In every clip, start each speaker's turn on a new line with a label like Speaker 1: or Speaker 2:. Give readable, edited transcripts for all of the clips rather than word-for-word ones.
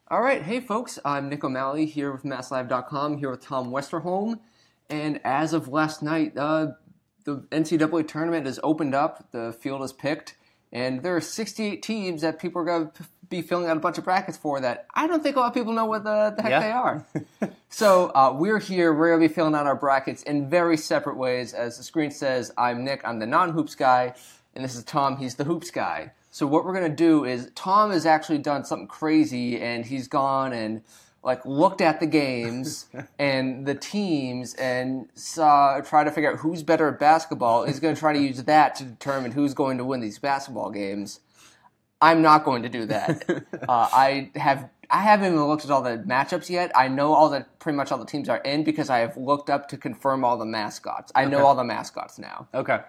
Speaker 1: All right, hey folks, I'm Nick O'Malley here with MassLive.com, here with Tom Westerholm, and as of last night, the NCAA Tournament has opened up, the field is picked, and there are 68 teams that people are going to be filling out a bunch of brackets for that I don't think a lot of people know what the heck they are. So we're going to be filling out our brackets in very separate ways. As the screen says, I'm Nick, I'm the non-hoops guy, and this is Tom, he's the hoops guy. So what we're going to do is Tom has actually done something crazy, and he's gone and looked at the games and the teams and try to figure out who's better at basketball. He's going to try to use that to determine who's going to win these basketball games. I'm not going to do that. I haven't even looked at all the matchups yet. I know pretty much all the teams are in because I have looked up to confirm all the mascots. I know all the mascots now.
Speaker 2: Okay.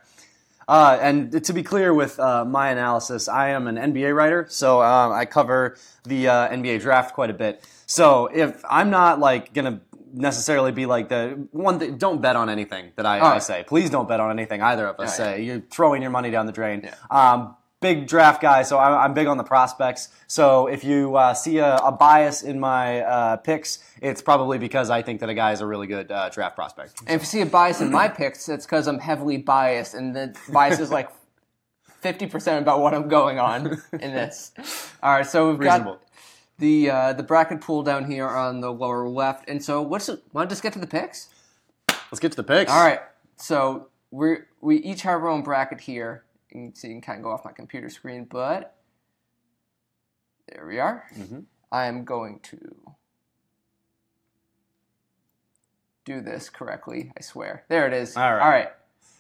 Speaker 2: And to be clear with my analysis, I am an NBA writer, so I cover the NBA draft quite a bit. So if I'm not going to necessarily be the one that don't bet on anything that I say. Please don't bet on anything either of us say. You're throwing your money down the drain. Yeah. Big draft guy, so I'm big on the prospects. So if you see a bias in my picks, it's probably because I think that a guy is a really good draft prospect.
Speaker 1: And if you see a bias in my picks, it's because I'm heavily biased, and the bias is 50% about what I'm going on in this. All right, so we've got the bracket pool down here on the lower left, and so want to just get to the picks?
Speaker 2: Let's get to the picks.
Speaker 1: All right, so we each have our own bracket here. You can kind of go off my computer screen, but there we are. Mm-hmm. I am going to do this correctly, I swear. There it is. All right.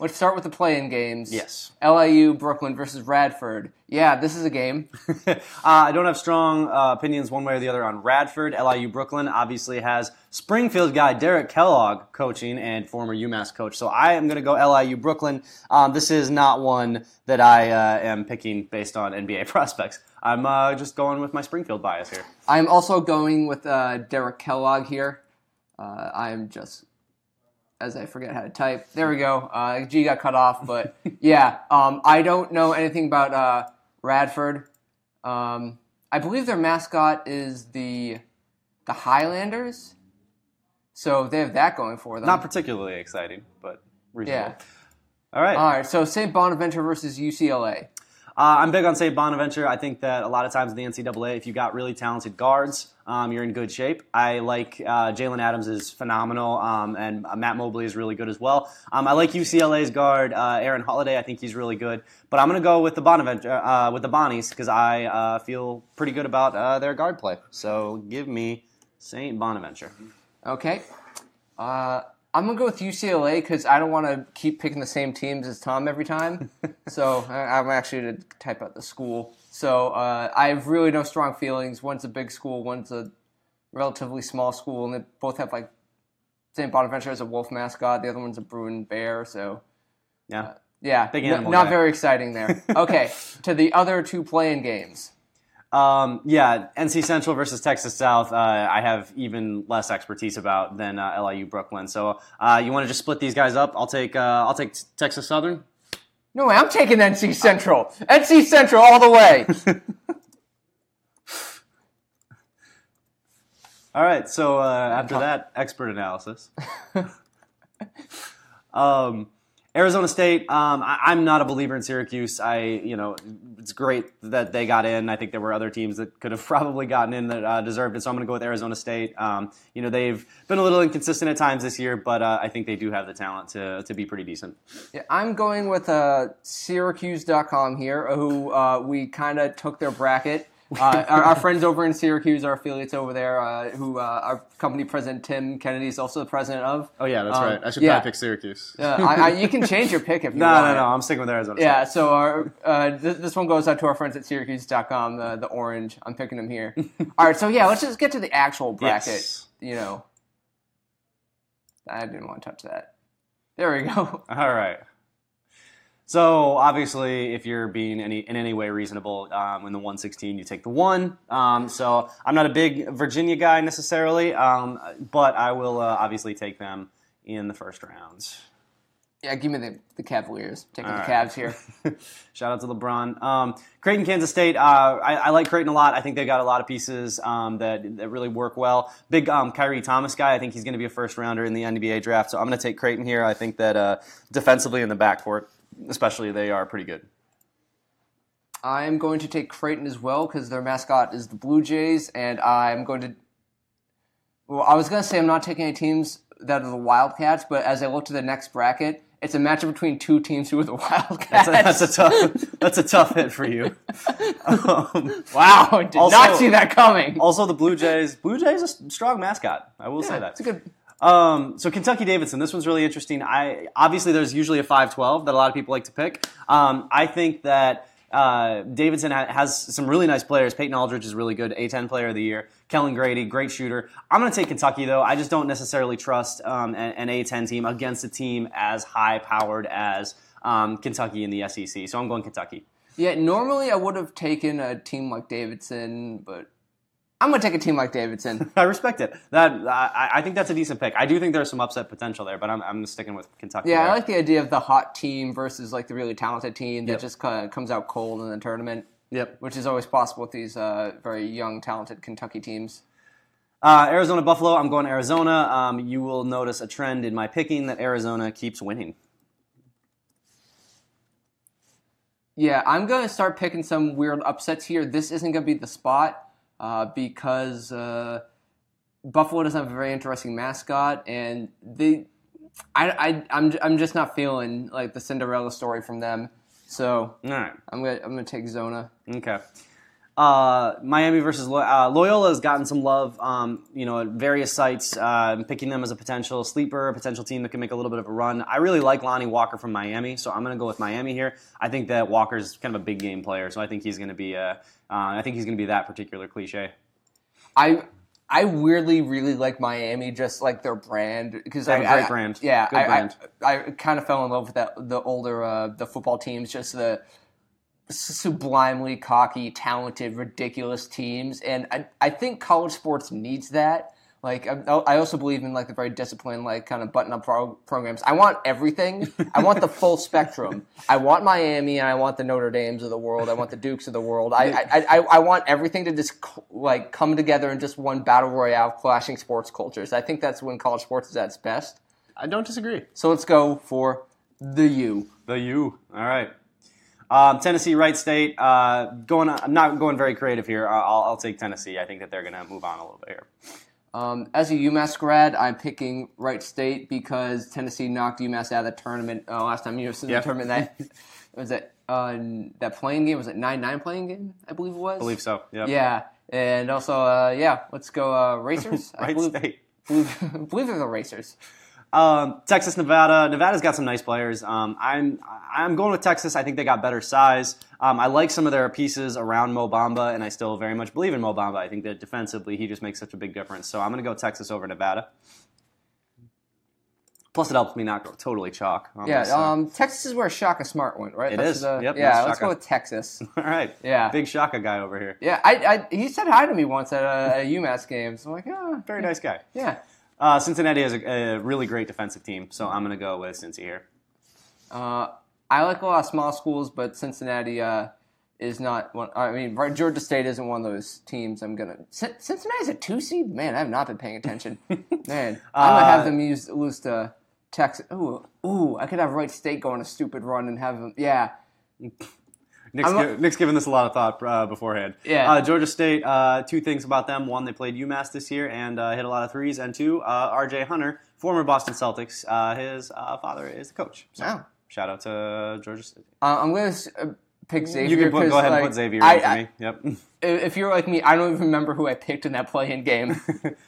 Speaker 1: Let's start with the play-in games.
Speaker 2: Yes.
Speaker 1: LIU, Brooklyn versus Radford. Yeah, this is a game.
Speaker 2: I don't have strong opinions one way or the other on Radford. LIU Brooklyn obviously has Springfield guy Derek Kellogg coaching and former UMass coach. So I am going to go LIU Brooklyn. This is not one that I am picking based on NBA prospects. I'm just going with my Springfield bias here.
Speaker 1: I'm also going with Derek Kellogg here. I'm just... as I forget how to type. There we go. G got cut off, but yeah. I don't know anything about Radford. I believe their mascot is the Highlanders, so they have that going for them.
Speaker 2: Not particularly exciting, but reasonable.
Speaker 1: Yeah.
Speaker 2: All right.
Speaker 1: So St Bonaventure versus UCLA.
Speaker 2: I'm big on St Bonaventure. I think that a lot of times in the NCAA, if you got really talented guards, you're in good shape. I like Jalen Adams is phenomenal, and Matt Mobley is really good as well. I like UCLA's guard Aaron Holiday. I think he's really good, but I'm going to go with the Bonaventure with the Bonnies because I feel pretty good about their guard play. So give me St Bonaventure.
Speaker 1: Okay. I'm going to go with UCLA because I don't want to keep picking the same teams as Tom every time. So I'm actually going to type out the school. So I have really no strong feelings. One's a big school, one's a relatively small school, and they both have St. Bonaventure as a wolf mascot. The other one's a Bruin bear. So
Speaker 2: big animal
Speaker 1: not
Speaker 2: guy.
Speaker 1: very exciting there. Okay, to the other two play-in games.
Speaker 2: NC Central versus Texas South, I have even less expertise about than LIU Brooklyn. So you want to just split these guys up? I'll take Texas Southern.
Speaker 1: No way, I'm taking NC Central. NC Central all the way.
Speaker 2: All right. So after that expert analysis, Arizona State, I'm not a believer in Syracuse. It's great that they got in. I think there were other teams that could have probably gotten in that deserved it. So I'm going to go with Arizona State. They've been a little inconsistent at times this year, but I think they do have the talent to be pretty decent. Yeah,
Speaker 1: I'm going with Syracuse.com here, who we kind of took their bracket. Our friends over in Syracuse, our affiliates over there, who our company president Tim Kennedy is also the president of.
Speaker 2: Oh yeah, that's right. I should probably pick Syracuse.
Speaker 1: You can change your pick if you want.
Speaker 2: No. I'm sticking with Arizona.
Speaker 1: Yeah. So this one goes out to our friends at Syracuse.com. The orange. I'm picking them here. All right. So yeah, let's just get to the actual bracket. Yes. I didn't want to touch that. There we go.
Speaker 2: All right. So obviously, if you're being in any way reasonable, in the 116, you take the 1. So I'm not a big Virginia guy necessarily, but I will obviously take them in the first round.
Speaker 1: Yeah, give me the Cavaliers. Taking the
Speaker 2: right.
Speaker 1: Cavs here.
Speaker 2: Shout out to LeBron. Creighton, Kansas State. I like Creighton a lot. I think they got a lot of pieces that really work well. Big Kyrie Thomas guy. I think he's going to be a first rounder in the NBA draft. So I'm going to take Creighton here. I think that defensively in the backcourt, especially, they are pretty good.
Speaker 1: I'm going to take Creighton as well because their mascot is the Blue Jays, and I'm going to. Well, I was going to say I'm not taking any teams that are the Wildcats, but as I look to the next bracket, it's a matchup between two teams who are the Wildcats.
Speaker 2: That's a tough hit for you.
Speaker 1: Wow, I did not see that coming.
Speaker 2: Also, the Blue Jays. Blue Jays is a strong mascot. I will say that.
Speaker 1: It's a good.
Speaker 2: So Kentucky Davidson. This one's really interesting. Obviously there's usually a 5-12 that a lot of people like to pick. I think that Davidson has some really nice players. Peyton Aldridge is really good, A-10 player of the year. Kellen Grady, great shooter. I'm going to take Kentucky, though. I just don't necessarily trust an A-10 team against a team as high-powered as Kentucky in the SEC. So I'm going Kentucky.
Speaker 1: Yeah, normally I would have taken a team like Davidson, but I'm going to take a team like Davidson.
Speaker 2: I respect it. I think that's a decent pick. I do think there's some upset potential there, but I'm sticking with Kentucky.
Speaker 1: Yeah,
Speaker 2: there.
Speaker 1: I like the idea of the hot team versus like the really talented team that just kind of comes out cold in the tournament.
Speaker 2: Yep.
Speaker 1: Which is always possible with these very young, talented Kentucky teams.
Speaker 2: Arizona Buffalo. I'm going Arizona. You will notice a trend in my picking that Arizona keeps winning.
Speaker 1: Yeah, I'm going to start picking some weird upsets here. This isn't going to be the spot because Buffalo doesn't have a very interesting mascot, and I'm just not feeling like the Cinderella story from them. So
Speaker 2: all right,
Speaker 1: I'm gonna take Zona.
Speaker 2: Okay. Miami versus Loyola has gotten some love, at various sites, picking them as a potential sleeper, a potential team that can make a little bit of a run. I really like Lonnie Walker from Miami, so I'm going to go with Miami here. I think that Walker's kind of a big game player, so I think he's going to be that particular cliche.
Speaker 1: I weirdly really like Miami, just like their brand, because
Speaker 2: they have a great brand.
Speaker 1: Yeah,
Speaker 2: good brand.
Speaker 1: I kind of fell in love with the older the football teams, just the sublimely cocky, talented, ridiculous teams, and I think college sports needs that. Like, I also believe in like the very disciplined, like kind of button-up programs. I want everything. I want the full spectrum. I want Miami, and I want the Notre Dames of the world. I want the Dukes of the world. I want everything to just like come together in just one battle royale, clashing sports cultures. I think that's when college sports is at its best.
Speaker 2: I don't disagree.
Speaker 1: So let's go for the U.
Speaker 2: The U. All right. Tennessee, Wright State. I'm not going very creative here. I'll take Tennessee. I think that they're going to move on a little bit here.
Speaker 1: As a UMass grad, I'm picking Wright State because Tennessee knocked UMass out of the tournament last time UMass was in the tournament. That playing game, was it 9-9 playing game? I believe it was.
Speaker 2: I believe so. Yep.
Speaker 1: Yeah, and also let's go Racers.
Speaker 2: Wright State.
Speaker 1: I believe they're the Racers.
Speaker 2: Texas, Nevada. Nevada's got some nice players. I'm going with Texas. I think they got better size. I like some of their pieces around Mo Bamba, and I still very much believe in Mo Bamba. I think that defensively he just makes such a big difference. So I'm going to go Texas over Nevada. Plus, it helps me not go totally chalk.
Speaker 1: Texas is where Shaka Smart went, right?
Speaker 2: It is. Yep,
Speaker 1: yeah, let's go with Texas.
Speaker 2: All right.
Speaker 1: Yeah.
Speaker 2: Big Shaka guy over here.
Speaker 1: Yeah, he said hi to me once at a UMass game. So I'm like, oh.
Speaker 2: Very nice guy.
Speaker 1: Yeah.
Speaker 2: Cincinnati has a really great defensive team, so I'm going to go with Cincy here.
Speaker 1: I like a lot of small schools, but Cincinnati is not one. I mean, Georgia State isn't one of those teams. Cincinnati's a 2 seed? Man, I have not been paying attention. Man, I'm going to have them lose to Texas. Ooh, I could have Wright State go on a stupid run and have them, yeah.
Speaker 2: Nick's given this a lot of thought beforehand.
Speaker 1: Yeah.
Speaker 2: Georgia State, two things about them. One, they played UMass this year and hit a lot of threes. And two, R.J. Hunter, former Boston Celtics, his father is the coach. So shout out to Georgia State. I'm
Speaker 1: going to pick Xavier.
Speaker 2: You can go ahead and put Xavier in for me. Yep.
Speaker 1: If you're like me, I don't even remember who I picked in that play-in game.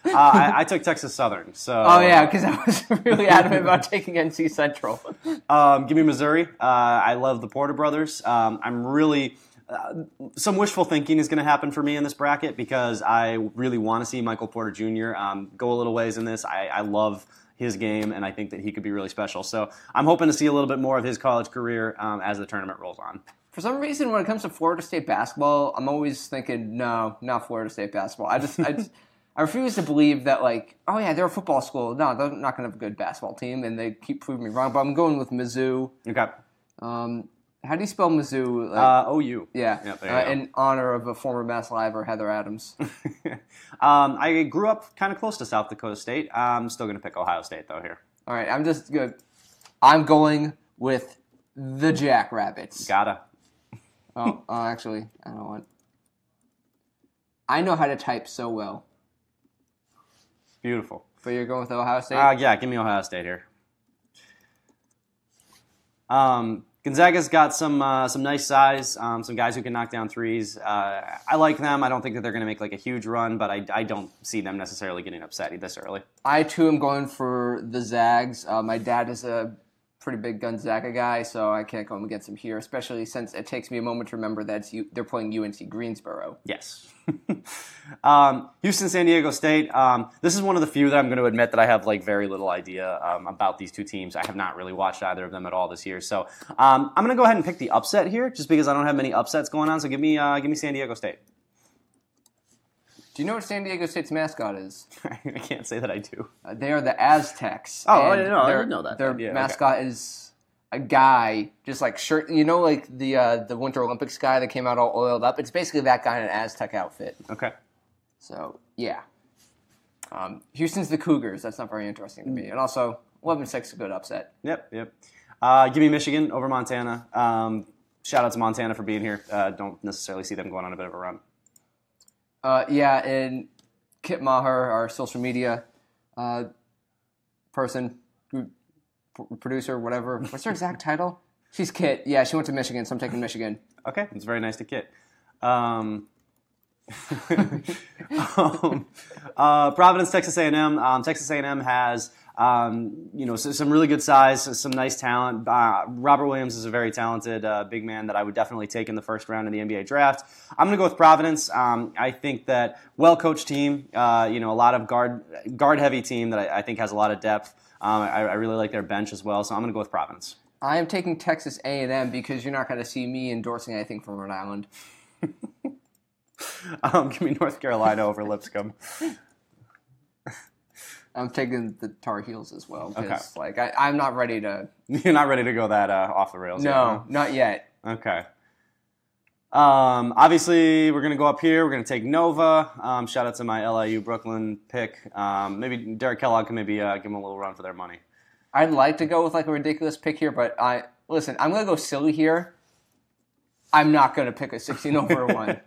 Speaker 2: I took Texas Southern. So.
Speaker 1: Oh, yeah, because I was really adamant about taking NC Central.
Speaker 2: Give me Missouri. I love the Porter brothers. I'm really... some wishful thinking is going to happen for me in this bracket because I really want to see Michael Porter Jr. Go a little ways in this. I love his game, and I think that he could be really special. So I'm hoping to see a little bit more of his college career as the tournament rolls on.
Speaker 1: For some reason, when it comes to Florida State basketball, I'm always thinking, no, not Florida State basketball. I refuse to believe that, like, oh yeah, they're a football school. No, they're not going to have a good basketball team, and they keep proving me wrong. But I'm going with Msu.
Speaker 2: Okay.
Speaker 1: How do you spell Msu?
Speaker 2: Like, O-U.
Speaker 1: Yeah.
Speaker 2: Yep, there you go.
Speaker 1: In honor of a former MassLive, Heather Adams.
Speaker 2: I grew up kind of close to South Dakota State. I'm still going to pick Ohio State, though, here.
Speaker 1: All right, I'm just good. I'm going with the Jackrabbits.
Speaker 2: Gotta.
Speaker 1: Actually, I don't want. I know how to type so well.
Speaker 2: Beautiful.
Speaker 1: But you're going with Ohio State?
Speaker 2: Yeah, give me Ohio State here. Gonzaga's got some nice size, some guys who can knock down threes. I like them. I don't think that they're going to make like a huge run, but I don't see them necessarily getting upset this early.
Speaker 1: I, too, am going for the Zags. My dad is a pretty big Gonzaga guy, so I can't go against him here, especially since it takes me a moment to remember that they're playing UNC Greensboro.
Speaker 2: Yes. Houston, San Diego State. This is one of the few that I'm going to admit that I have like very little idea about these two teams. I have not really watched either of them at all this year. So I'm going to go ahead and pick the upset here just because I don't have many upsets going on. So give me San Diego State.
Speaker 1: Do you know what San Diego State's mascot is?
Speaker 2: I can't say that I do.
Speaker 1: They are the Aztecs.
Speaker 2: Oh, I didn't know that.
Speaker 1: Their mascot is a guy, just like shirt. You know, like the Winter Olympics guy that came out all oiled up. It's basically that guy in an Aztec outfit.
Speaker 2: Okay.
Speaker 1: So yeah, Houston's the Cougars. That's not very interesting to me. And also 11-6 is a good upset.
Speaker 2: Yep. Give me Michigan over Montana. Shout out to Montana for being here. Don't necessarily see them going on a bit of a run.
Speaker 1: And Kit Maher, our social media person, producer, whatever. What's her exact title? She's Kit. Yeah, she went to Michigan, so I'm taking Michigan.
Speaker 2: Okay, it's very nice to Kit. Providence, Texas A&M. Texas A&M has some really good size, some nice talent. Robert Williams is a very talented big man that I would definitely take in the first round in the NBA draft. I'm going to go with Providence. I think that well-coached team, a lot of guard-heavy team that I think has a lot of depth. I really like their bench as well, so I'm going to go with Providence.
Speaker 1: I am taking Texas A&M because you're not going to see me endorsing anything from Rhode Island.
Speaker 2: Give me North Carolina over Lipscomb.
Speaker 1: I'm taking the Tar Heels as well.
Speaker 2: Okay.
Speaker 1: Like, I'm not ready to...
Speaker 2: You're not ready to go that off the rails yet?
Speaker 1: No, not yet.
Speaker 2: Okay. Obviously, we're going to go up here. We're going to take Nova. Shout out to my Liu Brooklyn pick. Maybe Derek Kellogg can maybe give them a little run for their money.
Speaker 1: I'd like to go with like a ridiculous pick here, but I'm going to go silly here. I'm not going to pick a 16 over 1.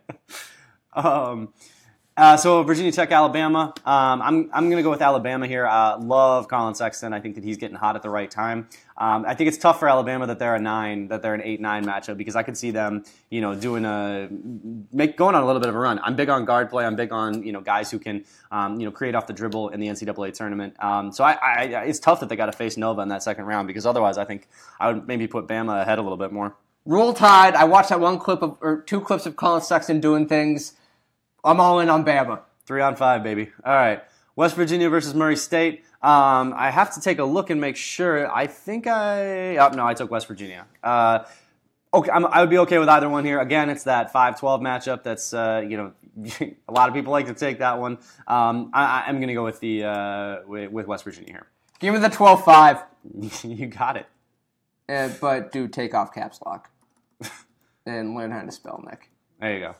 Speaker 2: So Virginia Tech, Alabama. I'm going to go with Alabama here. Love Colin Sexton. I think that he's getting hot at the right time. I think it's tough for Alabama that they're an 8-9 matchup because I could see them, going on a little bit of a run. I'm big on guard play. I'm big on guys who can create off the dribble in the NCAA tournament. So it's tough that they got to face Nova in that second round because otherwise I think I would maybe put Bama ahead a little bit more.
Speaker 1: Roll Tide. I watched that two clips of Colin Sexton doing things. I'm all in on Bama.
Speaker 2: 3-on-5, baby. All right. West Virginia versus Murray State. I have to take a look and make sure. I think I took West Virginia. Okay, I would be okay with either one here. Again, it's that 5-12 matchup. That's a lot of people like to take that one. I'm going to go with with West Virginia here.
Speaker 1: Give me the 12-5.
Speaker 2: You got it.
Speaker 1: But do take off caps lock and learn how to spell, Nick.
Speaker 2: There you go.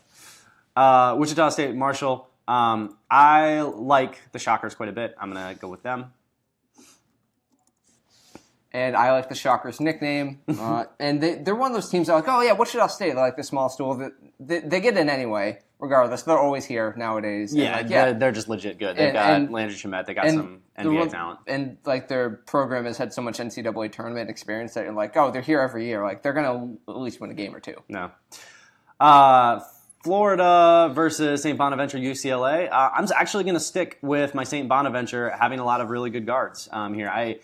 Speaker 2: Wichita State, Marshall. I like the Shockers quite a bit. I'm going to go with them.
Speaker 1: And I like the Shockers nickname. And they're one of those teams that are like, oh, yeah, Wichita State. They're like the small school. They get in anyway, regardless. They're always here nowadays.
Speaker 2: Yeah, they're just legit good. They've got Landry Shamet. They got some NBA talent.
Speaker 1: And like their program has had so much NCAA tournament experience that you're like, oh, they're here every year. Like they're going to at least win a game or two.
Speaker 2: No. Florida versus St Bonaventure UCLA. I'm actually going to stick with my St Bonaventure having a lot of really good guards here.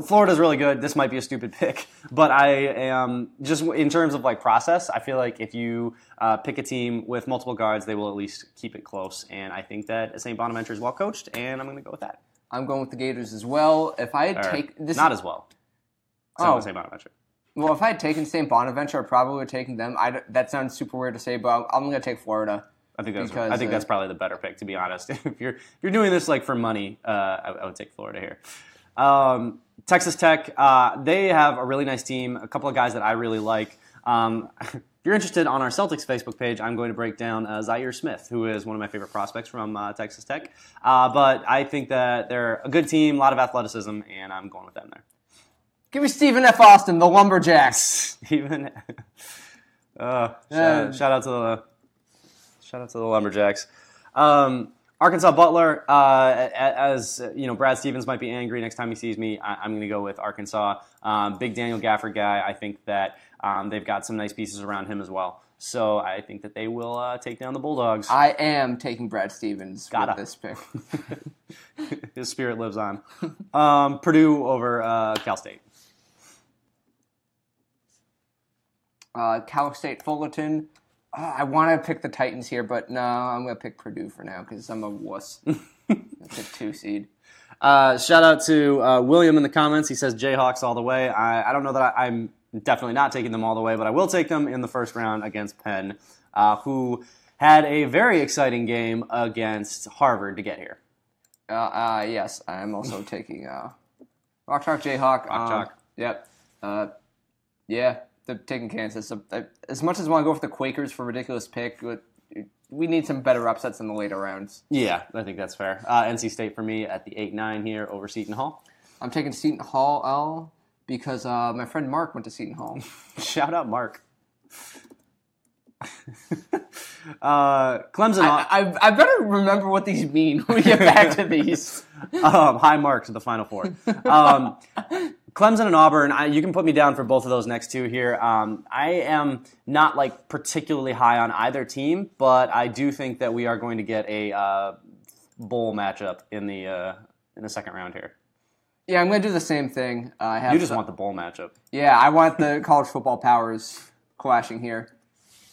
Speaker 2: Florida's really good. This might be a stupid pick, but I am just in terms of like process. I feel like if you pick a team with multiple guards, they will at least keep it close. And I think that St Bonaventure is well coached, and I'm going to go with that.
Speaker 1: I'm going with the Gators as well. If I had taken this,
Speaker 2: not as well. St Bonaventure.
Speaker 1: Well, if I had taken St Bonaventure, I probably would have taken them. That sounds super weird to say, but I'm going to take Florida.
Speaker 2: I think that's probably the better pick, to be honest. If you're doing this like for money, I would take Florida here. Texas Tech, they have a really nice team. A couple of guys that I really like. If you're interested, on our Celtics Facebook page, I'm going to break down Zaire Smith, who is one of my favorite prospects from Texas Tech. But I think that they're a good team, a lot of athleticism, and I'm going with them there.
Speaker 1: Give me Stephen F. Austin, the Lumberjacks.
Speaker 2: Stephen. Shout out to the Lumberjacks. Arkansas Butler, as you know, Brad Stevens might be angry next time he sees me. I'm going to go with Arkansas. Big Daniel Gafford guy. I think that they've got some nice pieces around him as well. So I think that they will take down the Bulldogs.
Speaker 1: I am taking Brad Stevens with this pick.
Speaker 2: His spirit lives on. Purdue over Cal State.
Speaker 1: Cal State Fullerton. I want to pick the Titans here, but no, I'm going to pick Purdue for now because I'm a wuss. That's a 2 seed.
Speaker 2: Shout out to William in the comments. He says Jayhawks all the way. I don't know that I'm definitely not taking them all the way, but I will take them in the first round against Penn, who had a very exciting game against Harvard to get here.
Speaker 1: Yes, I'm also taking Rock Chalk Jayhawk.
Speaker 2: Rock Chalk.
Speaker 1: Yep. Yeah. They're taking Kansas. As much as I want to go for the Quakers for a ridiculous pick, we need some better upsets in the later rounds.
Speaker 2: Yeah, I think that's fair. NC State for me at the 8-9 here over Seton Hall.
Speaker 1: I'm taking Seton Hall because my friend Mark went to Seton Hall.
Speaker 2: Shout out Mark. Clemson.
Speaker 1: I better remember what these mean when we get back to these.
Speaker 2: High marks at the Final Four. Clemson and Auburn, you can put me down for both of those next two here. I am not like particularly high on either team, but I do think that we are going to get a bowl matchup in the second round here.
Speaker 1: Yeah, I'm going to do the same thing.
Speaker 2: You just want the bowl matchup.
Speaker 1: Yeah, I want the college football powers clashing here.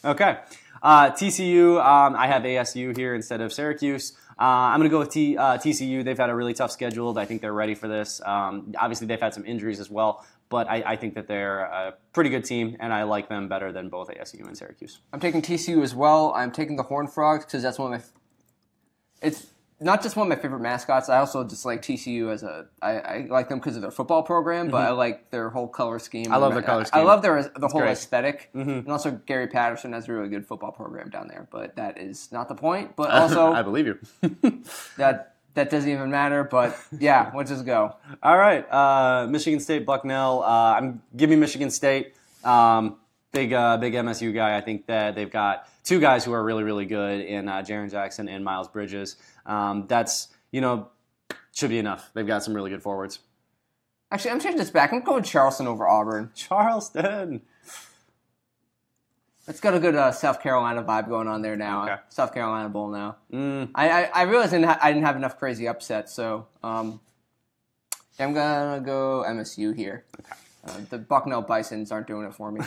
Speaker 2: Okay. TCU, I have ASU here instead of Syracuse. I'm going to go with TCU. They've had a really tough schedule. I think they're ready for this. Obviously, they've had some injuries as well, but I think that they're a pretty good team, and I like them better than both ASU and Syracuse.
Speaker 1: I'm taking TCU as well. I'm taking the Horned Frogs because that's one of my... It's not just one of my favorite mascots. I also just like TCU as I like them because of their football program, but I like their whole color scheme.
Speaker 2: I love their color scheme.
Speaker 1: I love the whole aesthetic. Mm-hmm. And also Gary Patterson has a really good football program down there, but that is not the point. But also...
Speaker 2: I believe you.
Speaker 1: that doesn't even matter, but yeah, let's just go.
Speaker 2: All right. Michigan State, Bucknell. Give me Michigan State. Big MSU guy. I think that they've got two guys who are really, really good in Jaren Jackson and Miles Bridges. That's, should be enough. They've got some really good forwards.
Speaker 1: Actually, I'm changing this back. I'm going Charleston over Auburn.
Speaker 2: Charleston.
Speaker 1: It's got a good South Carolina vibe going on there now.
Speaker 2: Okay.
Speaker 1: South Carolina Bowl now. I realized I didn't have enough crazy upsets, so I'm going to go MSU here.
Speaker 2: Okay.
Speaker 1: The Bucknell Bisons aren't doing it for me.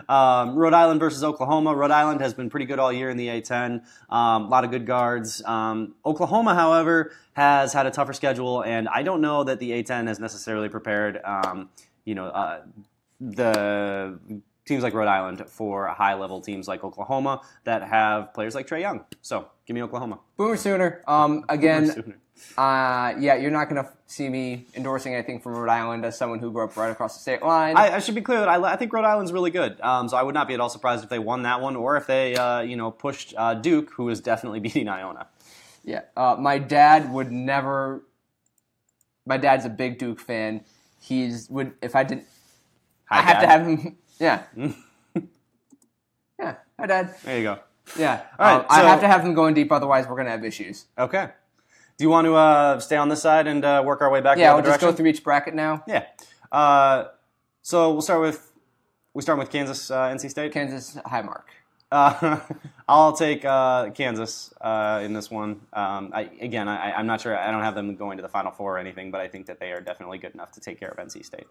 Speaker 2: Rhode Island versus Oklahoma. Rhode Island has been pretty good all year in the A-10. A lot of good guards. Oklahoma, however, has had a tougher schedule, and I don't know that the A-10 has necessarily prepared the teams like Rhode Island for high-level teams like Oklahoma that have players like Trae Young. So, give me Oklahoma.
Speaker 1: Boomer Sooner. Again, Boomer Sooner. You're not going to see me endorsing anything from Rhode Island as someone who grew up right across the state line.
Speaker 2: I should be clear that I think Rhode Island's really good. So I would not be at all surprised if they won that one or if they, pushed Duke, who is definitely beating Iona.
Speaker 1: Yeah. My dad would never. My dad's a big Duke fan. If I didn't. I have to have him. Yeah. Yeah. Hi, Dad.
Speaker 2: There you go.
Speaker 1: Yeah.
Speaker 2: All right.
Speaker 1: I have to have them going deep, otherwise we're going to have issues.
Speaker 2: Okay. Do you want to stay on this side and work our way back?
Speaker 1: Yeah, we'll just go through each bracket now.
Speaker 2: Yeah. So we start with Kansas, NC State.
Speaker 1: Kansas, high mark.
Speaker 2: I'll take Kansas in this one. I'm not sure. I don't have them going to the Final Four or anything, but I think that they are definitely good enough to take care of NC State.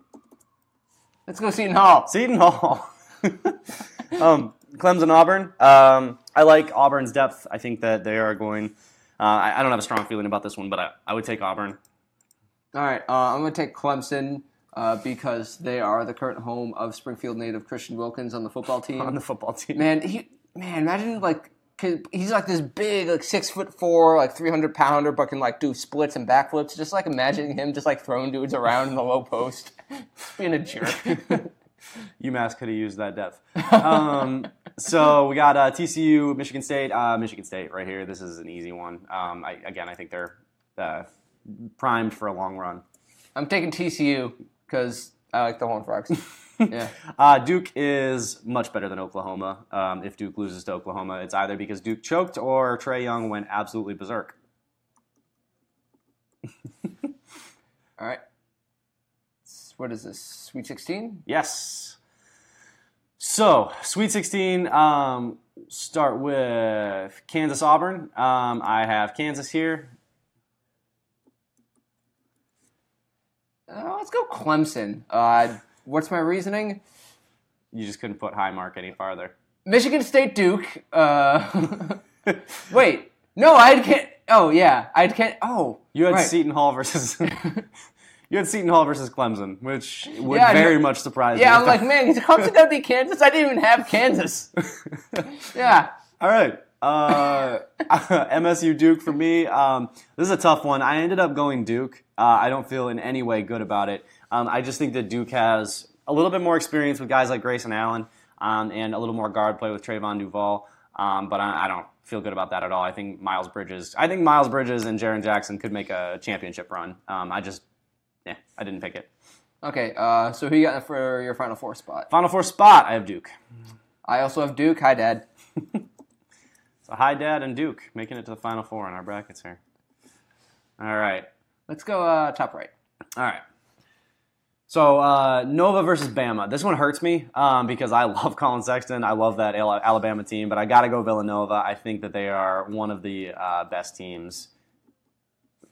Speaker 1: Let's go Seton Hall.
Speaker 2: Seton Hall. Clemson, Auburn. I like Auburn's depth. I think that they are going. I don't have a strong feeling about this one, but I would take Auburn.
Speaker 1: All right, I'm going to take Clemson because they are the current home of Springfield native Christian Wilkins on the football team.
Speaker 2: On the football team.
Speaker 1: Man, imagine like he's like this big, like 6'4", like 300-pounder, but can like do splits and backflips. Just like imagining him just like throwing dudes around in the low post, being a jerk.
Speaker 2: UMass could have used that depth. So we got TCU, Michigan State. Michigan State right here. This is an easy one. I think they're primed for a long run.
Speaker 1: I'm taking TCU because I like the Horned Frogs. Yeah.
Speaker 2: Duke is much better than Oklahoma. If Duke loses to Oklahoma, it's either because Duke choked or Trae Young went absolutely berserk.
Speaker 1: All right. What is this? Sweet 16?
Speaker 2: Yes. So, Sweet 16, start with Kansas Auburn. I have Kansas here.
Speaker 1: Let's go Clemson. What's my reasoning?
Speaker 2: You just couldn't put Highmark any farther.
Speaker 1: Michigan State Duke. Wait. No, I can't. Oh, yeah. I can't. Oh.
Speaker 2: You had
Speaker 1: right.
Speaker 2: Seton Hall versus... You had Seton Hall versus Clemson, which would very much surprise me.
Speaker 1: Yeah, I'm like, man, Clemson got to beat Kansas? I didn't even have Kansas. Yeah.
Speaker 2: All right. MSU Duke for me. This is a tough one. I ended up going Duke. I don't feel in any way good about it. I just think that Duke has a little bit more experience with guys like Grayson Allen and a little more guard play with Trayvon Duval. But I don't feel good about that at all. I think Miles Bridges and Jaren Jackson could make a championship run. I didn't pick it.
Speaker 1: Okay, so who you got for your Final Four spot?
Speaker 2: Final Four spot, I have Duke.
Speaker 1: I also have Duke. Hi, Dad.
Speaker 2: So hi, Dad, and Duke making it to the Final Four in our brackets here. All right.
Speaker 1: Let's go top right.
Speaker 2: All right. So Nova versus Bama. This one hurts me because I love Colin Sexton. I love that Alabama team, but I got to go Villanova. I think that they are one of the best teams.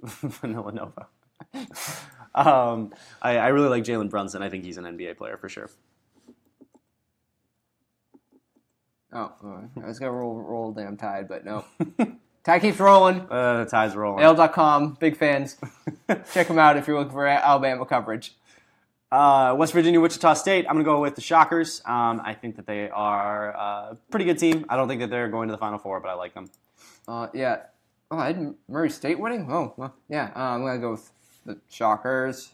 Speaker 2: Villanova. I really like Jalen Brunson. I think he's an NBA player for sure.
Speaker 1: Oh, I was going to roll damn Tide, but no. Tide keeps rolling.
Speaker 2: The Tide's rolling.
Speaker 1: AL.com, big fans. Check them out if you're looking for Alabama coverage.
Speaker 2: West Virginia, Wichita State. I'm going to go with the Shockers. I think that they are a pretty good team. I don't think that they're going to the Final Four, but I like them.
Speaker 1: Yeah. Oh, I had Murray State winning? Oh, well, yeah. I'm going to go with the Shockers.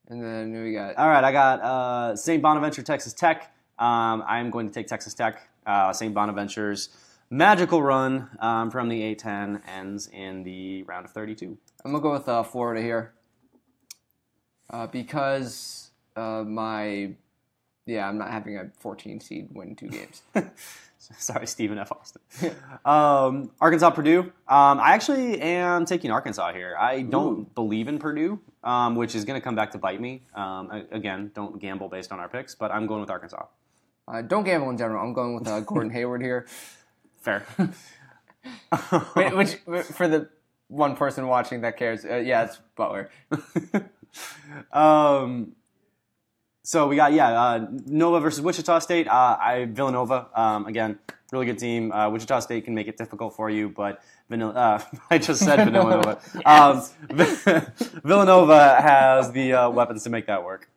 Speaker 1: And then who we got?
Speaker 2: All right, I got St Bonaventure, Texas Tech. I'm going to take Texas Tech. St Bonaventure's magical run from the A-10 ends in the round of 32.
Speaker 1: I'm going to go with Florida here. Because I'm not having a 14 seed win 2 games.
Speaker 2: Sorry, Stephen F. Austin. Arkansas, Purdue. I actually am taking Arkansas here. I don't believe in Purdue, which is going to come back to bite me. Again, don't gamble based on our picks, but I'm going with Arkansas.
Speaker 1: Don't gamble in general. I'm going with Gordon Hayward here.
Speaker 2: Fair.
Speaker 1: Which, for the one person watching that cares, it's Butler.
Speaker 2: So we got, Nova versus Wichita State. Villanova, again, really good team. Wichita State can make it difficult for you, but I just said Villanova. Villanova has the weapons to make that work.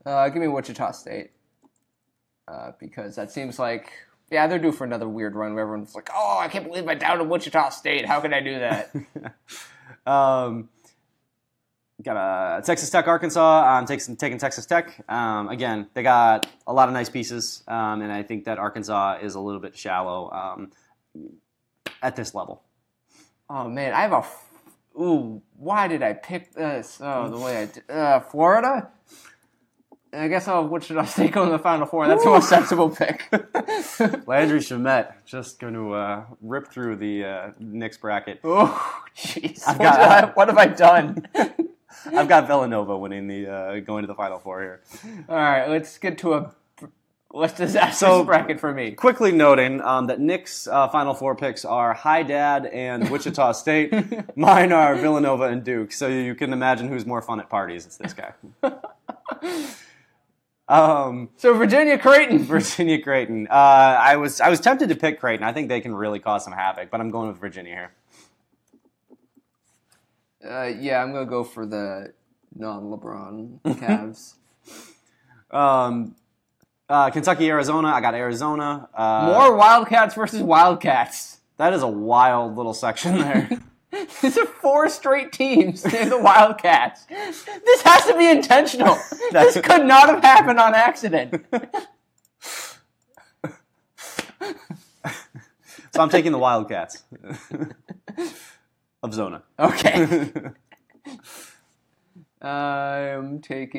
Speaker 1: Give me Wichita State. Because that seems like, they're due for another weird run where everyone's like, oh, I can't believe I doubted Wichita State. How could I do that?
Speaker 2: Got Texas Tech, Arkansas. I'm taking Texas Tech. Again, they got a lot of nice pieces, and I think that Arkansas is a little bit shallow at this level.
Speaker 1: Oh, man, I have why did I pick this? Oh, the way I did. Florida? I guess I'll Wichita State go in the Final Four. That's a more sensible pick.
Speaker 2: Landry Shamet just going to rip through the Knicks bracket.
Speaker 1: Oh, jeez.
Speaker 2: What
Speaker 1: have I done?
Speaker 2: I've got Villanova winning going to the Final Four here.
Speaker 1: All right, let's get to a less disastrous bracket for me.
Speaker 2: Quickly noting that Nick's Final Four picks are High Dad and Wichita State. Mine are Villanova and Duke. So you can imagine who's more fun at parties. It's this guy.
Speaker 1: So Virginia Creighton.
Speaker 2: I was tempted to pick Creighton. I think they can really cause some havoc, but I'm going with Virginia here.
Speaker 1: I'm going to go for the non-LeBron Cavs.
Speaker 2: Kentucky, Arizona. I got Arizona.
Speaker 1: More Wildcats versus Wildcats.
Speaker 2: That is a wild little section there.
Speaker 1: These are 4 straight teams in the Wildcats. This has to be intentional. This could not have happened on accident.
Speaker 2: So I'm taking the Wildcats of Zona.
Speaker 1: Okay. I'll take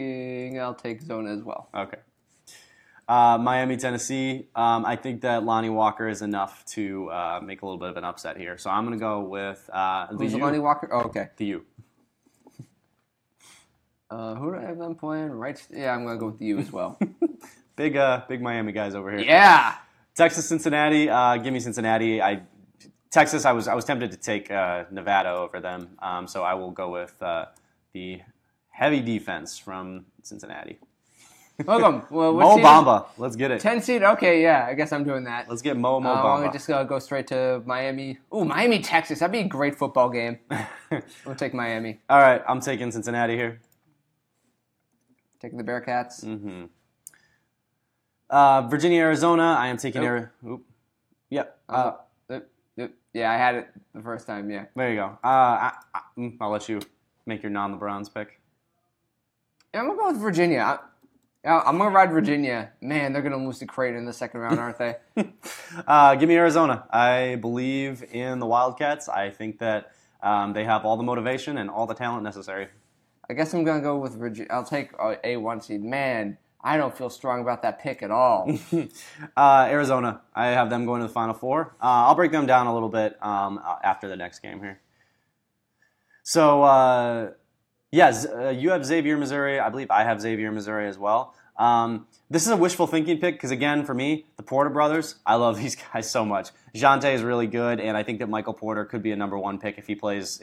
Speaker 1: Zona as well.
Speaker 2: Okay. Miami, Tennessee. I think that Lonnie Walker is enough to make a little bit of an upset here. So I'm going to go with
Speaker 1: Who's Lonnie Walker? Oh, okay.
Speaker 2: The U.
Speaker 1: Who do I have them playing? Right? Yeah, I'm going to go with the U as well.
Speaker 2: Big Miami guys over here.
Speaker 1: Yeah.
Speaker 2: Texas, Cincinnati. Give me Cincinnati. Texas. I was tempted to take Nevada over them. So I will go with the heavy defense from Cincinnati.
Speaker 1: Welcome. Well,
Speaker 2: Mo Bamba. Let's get it.
Speaker 1: 10 seed. Okay, yeah. I guess I'm doing that.
Speaker 2: Let's get Mo Bamba.
Speaker 1: I'm going to just go straight to Miami. Ooh, Miami, Texas. That'd be a great football game. I'm going to take Miami.
Speaker 2: All right. I'm taking Cincinnati here.
Speaker 1: Taking the Bearcats.
Speaker 2: Mm-hmm. Virginia, Arizona. I am taking Yep.
Speaker 1: Yeah, I had it the first time, yeah.
Speaker 2: There you go. I'll let you make your non-LeBrons pick.
Speaker 1: Yeah, I'm going to go with Virginia. I'm going to ride Virginia. Man, they're going to lose to Creighton in the second round, aren't they?
Speaker 2: Give me Arizona. I believe in the Wildcats. I think that they have all the motivation and all the talent necessary.
Speaker 1: I guess I'm going to go with Virginia. I'll take a 1 seed. Man, I don't feel strong about that pick at all.
Speaker 2: Arizona. I have them going to the Final Four. I'll break them down a little bit after the next game here. So, you have Xavier, Missouri. I believe I have Xavier, Missouri as well. This is a wishful thinking pick because, again, for me, the Porter brothers, I love these guys so much. Jante is really good, and I think that Michael Porter could be a number 1 pick if he plays,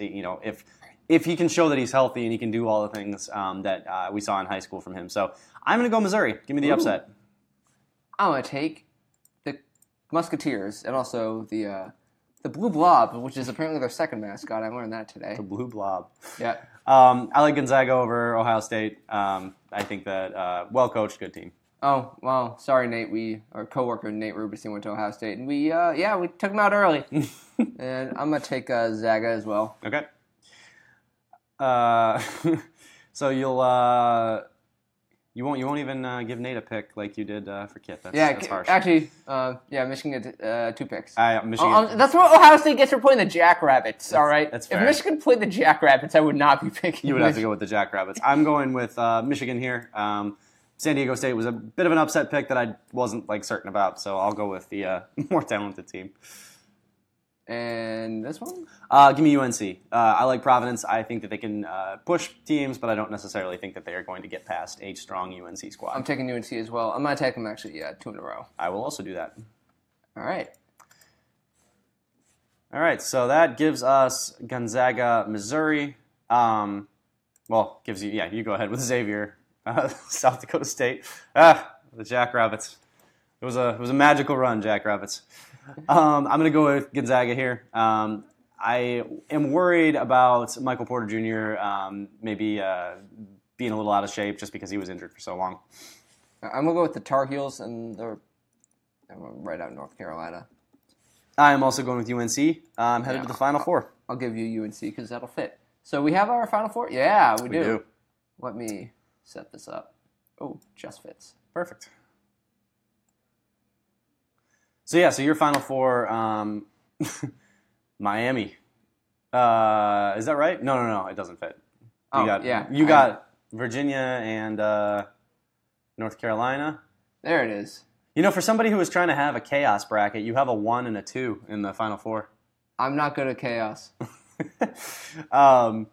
Speaker 2: if he can show that he's healthy and he can do all the things that we saw in high school from him. So I'm going to go Missouri. Give me the upset.
Speaker 1: I'm going to take the Musketeers and also the Blue Blob, which is apparently their second mascot. I learned that today.
Speaker 2: The Blue Blob.
Speaker 1: Yeah.
Speaker 2: I like Gonzaga over Ohio State. I think that well-coached, good team.
Speaker 1: Oh, well, sorry, Nate. Our coworker Nate Rubinstein went to Ohio State, and we took him out early. And I'm going to take Zaga as well.
Speaker 2: Okay. So you won't even give Nate a pick like you did for Kit. That's harsh.
Speaker 1: Actually, Michigan gets 2 picks.
Speaker 2: Michigan.
Speaker 1: That's what Ohio State gets for playing the Jackrabbits. All right.
Speaker 2: That's fair.
Speaker 1: If Michigan played the Jackrabbits, I would not be picking.
Speaker 2: You would have to go with the Jackrabbits. I'm going with Michigan here. San Diego State was a bit of an upset pick that I wasn't certain about, so I'll go with the more talented team.
Speaker 1: And this one?
Speaker 2: Give me UNC. I like Providence. I think that they can push teams, but I don't necessarily think that they are going to get past a strong UNC squad.
Speaker 1: I'm taking UNC as well. I'm going to take them actually 2 in a row.
Speaker 2: I will also do that.
Speaker 1: All right.
Speaker 2: All right, so that gives us Gonzaga, Missouri. Gives you, you go ahead with Xavier, South Dakota State. The Jackrabbits. It was a magical run, Jackrabbits. I'm going to go with Gonzaga here. I am worried about Michael Porter Jr. Maybe being a little out of shape just because he was injured for so long.
Speaker 1: I'm going to go with the Tar Heels, and they're right out in North Carolina.
Speaker 2: I am also going with UNC. I'm headed to the Final Four.
Speaker 1: I'll give you UNC because that'll fit. So we have our Final Four? Yeah, we do. Let me set this up. Oh, just fits.
Speaker 2: Perfect. So your Final Four, Miami. Is that right? No, it doesn't fit. You got Virginia and North Carolina.
Speaker 1: There it is.
Speaker 2: For somebody who was trying to have a chaos bracket, you have a 1 and a 2 in the Final Four.
Speaker 1: I'm not good at chaos.
Speaker 2: I'll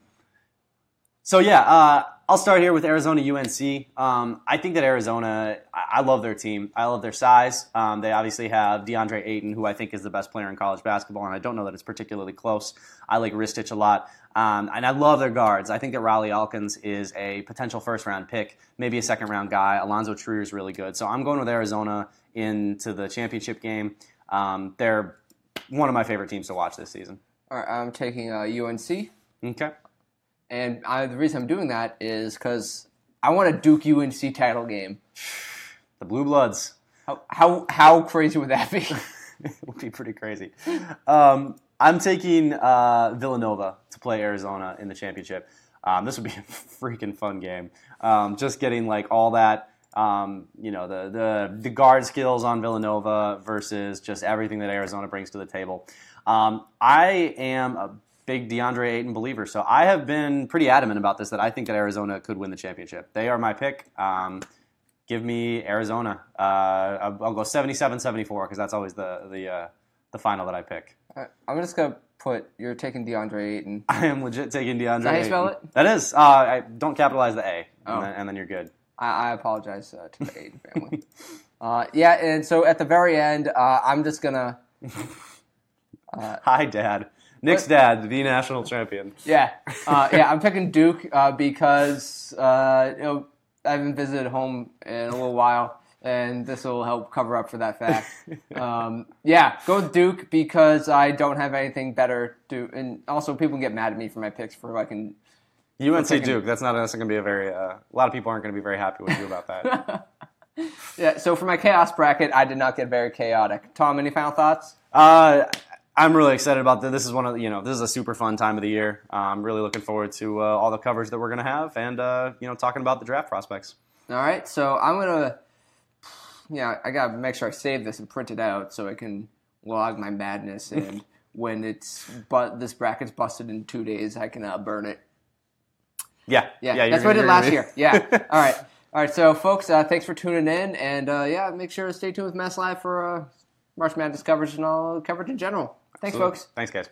Speaker 2: start here with Arizona UNC. I think that Arizona, I love their team. I love their size. They obviously have DeAndre Ayton, who I think is the best player in college basketball, and I don't know that it's particularly close. I like Ristich a lot. And I love their guards. I think that Riley Alkins is a potential first-round pick, maybe a second-round guy. Alonzo Trier is really good. So I'm going with Arizona into the championship game. They're one of my favorite teams to watch this season.
Speaker 1: All right, I'm taking UNC.
Speaker 2: Okay.
Speaker 1: And the reason I'm doing that is because I want a Duke UNC title game.
Speaker 2: The Blue Bloods.
Speaker 1: How crazy would that be?
Speaker 2: It would be pretty crazy. I'm taking Villanova to play Arizona in the championship. This would be a freaking fun game. Just getting like all that, the guard skills on Villanova versus just everything that Arizona brings to the table. I am a big DeAndre Ayton believer, so I have been pretty adamant about this, that I think that Arizona could win the championship. They are my pick. Give me Arizona. I'll go 77-74 because that's always the final that I pick.
Speaker 1: I'm just going to put, you're taking DeAndre Ayton.
Speaker 2: I am legit taking DeAndre Ayton.
Speaker 1: Is that how you spell it?
Speaker 2: That is. I don't capitalize the A, and then you're good.
Speaker 1: I apologize to the Ayton family. And so at the very end, I'm just going to...
Speaker 2: Hi, Dad. Nick's dad, the national champion.
Speaker 1: I'm picking Duke because I haven't visited home in a little while, and this will help cover up for that fact. Go with Duke because I don't have anything better to, and also people get mad at me for my picks for liking.
Speaker 2: You went to Duke. That's not going to be a very. A lot of people aren't going to be very happy with you about that.
Speaker 1: So for my chaos bracket, I did not get very chaotic. Tom, any final thoughts?
Speaker 2: I'm really excited about this. This is this is a super fun time of the year. I'm really looking forward to all the coverage that we're going to have and, talking about the draft prospects.
Speaker 1: All right. So I'm going to, I got to make sure I save this and print it out so I can log my madness. And when this bracket's busted in 2 days, I can burn it.
Speaker 2: Yeah.
Speaker 1: That's what I did last year. Yeah. All right. So folks, thanks for tuning in. And make sure to stay tuned with MassLive for March Madness coverage and all coverage in general. Thanks, folks.
Speaker 2: Thanks, guys.